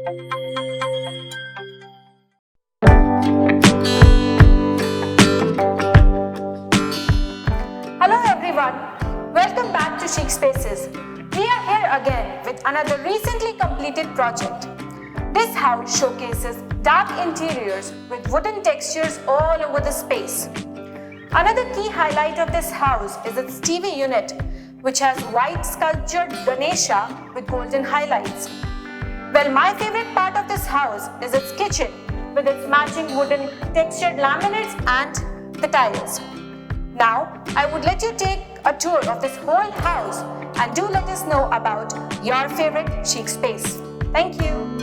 Hello everyone, welcome back to Chic Spaces. We are here again with another recently completed project. This house showcases dark interiors with wooden textures all over the space. Another key highlight of this house is its TV unit, which has white sculptured Ganesha with golden highlights. Well, my favorite part of this house is its kitchen with its matching wooden textured laminates and the tiles. Now, I would let you take a tour of this whole house and do let us know about your favorite chic space. Thank you.